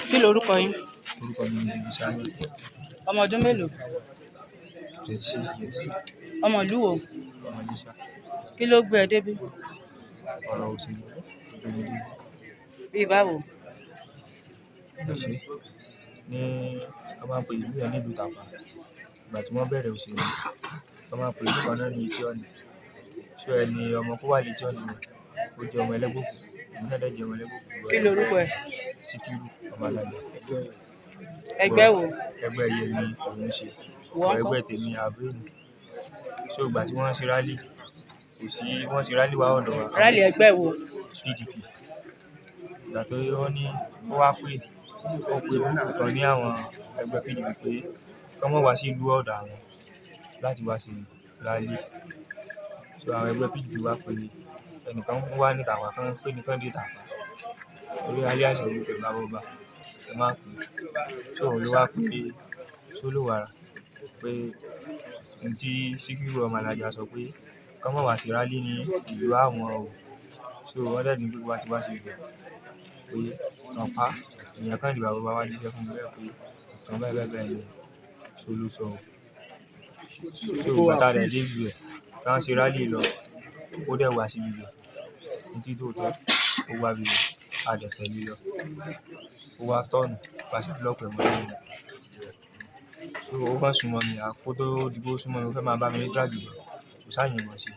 Kí lorúkọ yín? Orúkọ mi ni David Samuel, Ọmọ ọdún mélòó? 26 years, Ọmọ ìlú wo? ọmọ Iléṣà. Kí ló gbé ẹ débí? Ọ̀rọ̀ òṣèlú ló gbé mi débi. Bí báwo? Ẹ ṣé ní wọ́n máa ń pe ìlú yẹn ní ìlú Tàpá. Ìgbà tí wọ́n bẹ̀rẹ̀ òṣèlú, wọ́n máa ń pe ìlú kan náà ní Etí Ọ̀nì. So ẹni ọmọ kó wà létí Ọ̀nì yẹn, ó jẹ́ ọmọ ẹlẹ́gbẹ́ òkùnkùn. Èmi náà dẹ̀ jẹ́ ọmọ ẹlẹ́gbẹ́ òkùnkùn. Kí lorúkọ ẹ? Síkírù ọmọ Alájà. Ẹgbẹ́ wo? Ẹgbẹ́ ẹyẹ ni òun ṣe. Wọ́n kọ́? Ẹgbẹ́ tèmi àbúrò ni. So ìgbà tí wọ́n ṣe rálì, wọ́n ṣe rálì wá ọ̀dọ̀ wa. Rálì ẹgbẹ́ wo? PDP. Ìgbà tó wọ́n ní ó wá pé ó pe gúrúùpù kan ní àwọn ẹgbẹ́ PDP pé kán mọ́ wá sí ìlú ọ̀dọ̀ àwọn láti wá ṣe rálì. So àwọn ẹgbẹ́ PDP wá pé ẹnìkan wá ní Tàpá kan pé nìkan dé Tàpá. Orí alẹ́ àṣẹ orúkọ ìbábọ́ba ẹ máa pè é. So òun ló wá pé Sólówàrà pé ní tí Síkírù ọmọ Alájà sọ pé kán mọ́ wá sí rálì ní ìlú àwọn o. So wọ́n dẹ̀ ní pé wá ti wá sí ibẹ̀ pé kàn pa èèyàn kan ìdìbò bàbá wa jíṣẹ́ fún mi bẹ́ẹ̀ pé nǹkan bẹ́ẹ̀ bẹ́ẹ̀ ni Sólú sọ o. So ìgbà tá a dẹ̀ dé ibi ẹ̀ tá ń ṣe rálì lọ ó dẹ̀ wá síbi ibẹ̀ ní tí tòótọ́ ó wá ibi ibẹ̀ a dẹ̀ tẹ̀lé lọ ó wá tọ́ọ̀nù bá ṣe búlọ́ọ̀kù ẹ̀ mọ́ lẹ́yìn. So ó kàn súnmọ́ mi àkókò tó dìbò súnmọ́ mi ó fẹ́ máa bá mi ní dráàgì lọ kò sáàyàn mọ̀ sí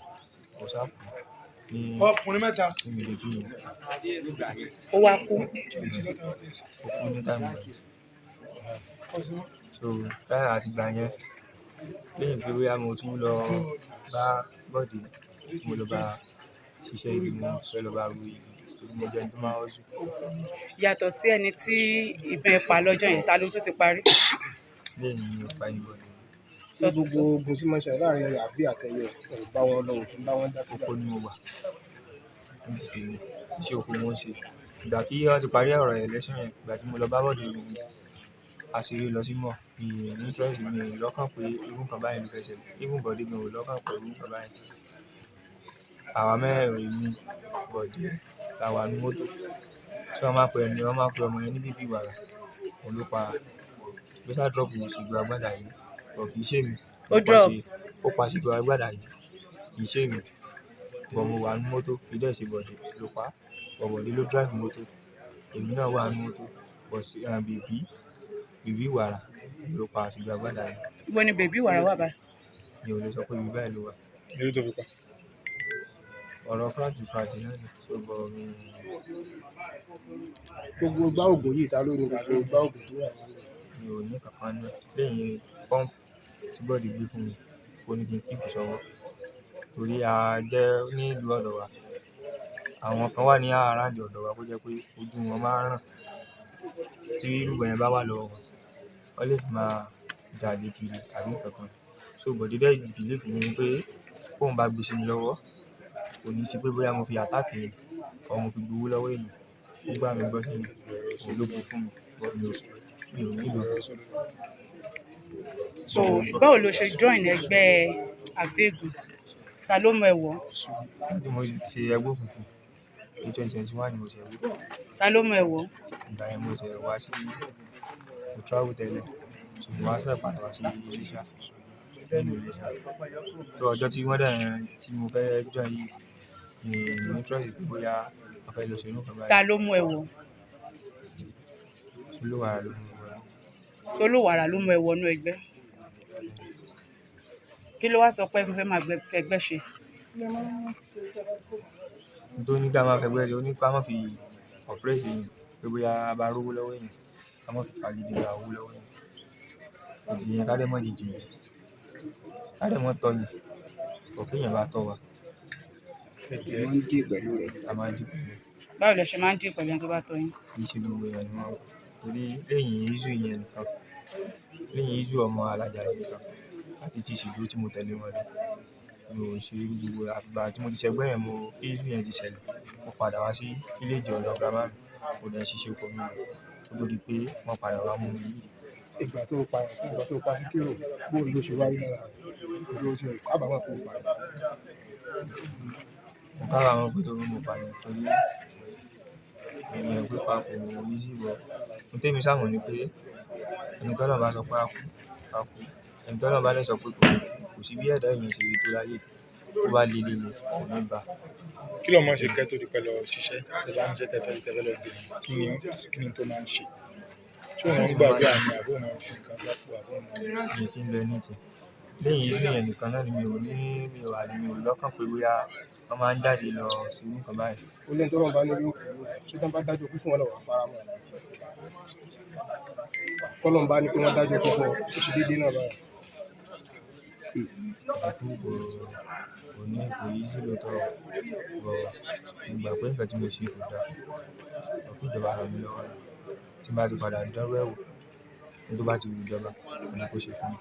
kò sáà kù ní ọkùnrin mẹ́ta mi lè bí yẹn. Ó wá kú. Ó kú ní táìmù rẹ̀. So táyà àti gbà yẹn lẹ́yìn pé bóyá mo tún lọ bá Bọ́dé tí mo lọ bá ṣiṣẹ́ ibi mo fẹ́ lọ bá ru ibi torí mo jẹ́ ẹni tó máa ń hustle. Yàtọ̀ sí ẹni tí ìbọn ẹ̀ pa lọ́jọ́ yẹn, ta ló tún ti parí? Lẹ́yìn mi ò pa ìbọn ni ní gbogbo ogun tí máa ń ṣe láàrin ẹyà àbí àtẹyẹ ò bá wọn lọ òkú bá wọn dá sí oko ni mo wà ní ti tèmi iṣẹ́ oko mo ń ṣe. Ìgbà kí wọ́n ti parí ọ̀rọ̀ election yẹn ìgbà tí mo lọ bá Bọ́dé ru ibi a ṣeré lọ sí mall mi ní interest mi lọ́kàn pé irú nǹkan báyìí ló fẹ́ ṣẹlẹ̀ even Bọ́dé gan ò lọ́kàn pé irú nǹkan báyìí. Àwa mẹ́rẹ̀ẹ̀rin mi Bọ́dé la wà ní mọ́tò tí wọ́n máa pe ọmọ yẹn ní bíbí wàrà òun ló pa ló ṣáà drop Ṣìgò Agbádá yìí bọ̀ kì í ṣe mi. Ó pa Ṣìgò Agbádá yìí kì í ṣe mi bọ̀ mo wà ní mọ́tò kì í dẹ̀ ṣe Bọ́dé ló pa bọ̀ Bọ́dé ló drive mọ́tò èmi náà wà ní mọ́tò bọ̀ sí bèbí wàrà ló pa Ṣìgò Agbádá yìí. Ibo ni bèbí wàrà wà báyìí? Mi ò lè sọ pé ibi báyìí ló wà. eré tó fi pa. Ọ̀rọ̀ fúláàtì náà ni tó bọ̀ mi. gbogbo gbá ògùn yìí ta ló ní gbogbo gbá ògùn tó wà nínú Mi ò ní kankan náà lẹ́yìn pọ́ǹpù tí Bọ́dé gbé fún mi kó ní kí n kíìpù sọ́wọ́ torí a jẹ́ ní ìlú ọ̀dọ̀ wa àwọn kan wà ní àràǹdì ọ̀dọ̀ wa kó jẹ́ pé ojú wọn máa ń ràn tí irúgbọ̀n yẹn bá wà lọ́wọ́ wọn wọ́n lè fi máa jalè kiri àbí nǹkan kan. So Bọ́dé dẹ̀ ìdílé fún mi pé kóun bá gbé sí mi lọ́wọ́ kò ní sí pé bóyá mo fi àtáàkì rẹ̀ or mo fi gbowó lọ́wọ́ èèyàn ó gbà mí gbọ́ sí mi òun ló gbé fún mi but mi ò nílò. So báwo ló ṣe join ẹgbẹ́ Àfẹ́gùn? Ta ló mú ẹ wọ̀? Láti mo ṣe ẹgbẹ́ òkùnkùn ní 2021 ni mo ṣe ẹgbẹ́. Ta ló mú ẹ wọ̀? Ìgbà yẹn mo ṣe wá sí mo travel tẹ́lẹ̀ ṣùgbọ́n wá fẹ́ padà wá sí Iléṣà nínú Iléṣà. So ọjọ́ tí wọ́n dẹ̀ tí mo fẹ́ join yìí ni mo interest pé bóyá wọ́n fẹ́ lọ ṣe irú nǹkan báyìí. Ta ló mú ẹ wọ̀? Sólówàrà ló mú mi wọlé. Sólówàrà ló mú ẹ wọnú ẹgbẹ́. Kí ló wá sọ pé fẹ́ máa fẹgbẹ́ ṣe? Tó ní ká máa fẹgbẹ́ ṣe ó ní ká má fi ọ̀pẹ́rẹ́sì yìí pé bóyá a bá rówó lọ́wọ́ èèyàn ká má fi fagídí gba owó lọ́wọ́ èèyàn. Òtí yẹn ká dẹ̀ mọ́ dìde ká dẹ̀ mọ́ tọ́ yìí kò kéèyàn bá tọ́ wa. wọ́n ń dì pẹ̀lú rẹ̀. A máa ń dì pẹ̀lú ẹ̀. Báwo lẹ ṣe máa ń dín pẹ̀lú ẹni tó bá tọ́ yín? Kì í ṣe gbogbo èèyàn ni wọ́n wò torí lẹ́yìn Izu yẹn nìkan lẹ́yìn Izu ọmọ Alájà yẹn nìkan àti ti Ṣìgò tí mo tẹ̀lé wọn lọ mi ò ṣe irú gbogbo àgbà tí mo ti ṣẹgbẹ́ yẹn mo Izu yẹn ti ṣẹlẹ̀ mo padà wá sí fíléèjì ọ̀dọ̀ grandma mi mo dẹ̀ ṣiṣẹ́ oko mi lọ kó tó di pé wọ́n padà wá mú mi yìí. ìgbà tó pa Síkírù bóun ló ṣe wáyé lára rẹ̀ bí ó ṣe kábàámọ̀ kó pa rẹ̀. Mo kábàámọ̀ pé torí mo pààyàn torí èèyàn pípa kò easy bọ̀ mo Ohun tèmi ṣá mọ̀ ni pé ẹni tọ́lọ́run bá sọ pé á kú, á kú. Ẹni tọ́lọ́run bá dẹ̀ sọ pé kò ní kú, kò sí bí ẹ̀dá èèyàn ṣe le tó láyé tó bá le kò ní bá. Kí ló máa ń ṣe kẹ́ tó di pẹ́ lọ ṣiṣẹ́? Tẹ bá ń ṣiṣẹ́ tẹ fẹ́ lọ dé, kí ni tó máa ń ṣe? Ṣé o máa ń gbàdúrà ni àbí o máa ń fi nǹkan sápò àbí o máa ń. Mi kì í lọ anything. Lẹ́yìn iṣu yẹn nìkan náà ni mi ò lọ́kàn pé bóyá wọ́n máa ń jáde lọ sí irú nǹkan báyìí. Ó lẹ́ni tọ́lọ́run bá ní yóò kú yóò kú. Ṣé tí wọ́n bá dájọ́ ikú fún wọn náà wà fara mọ́? Tọ́lọ́run bá ní pé wọ́n dájọ́ ikú fún wọn, ó ṣe déédéé náà báyìí. Ikú kò easy lóòótọ́ bọ̀ mo gbà pé nǹkan tí mo ṣe kò dáa. Kí ìjọba ràn mí lọ́wọ́ ni. Tí n bá ti padà dánrú ẹ̀ wò, ohun tó bá ti wù ìjọba, òun ni kó ṣe fún mi.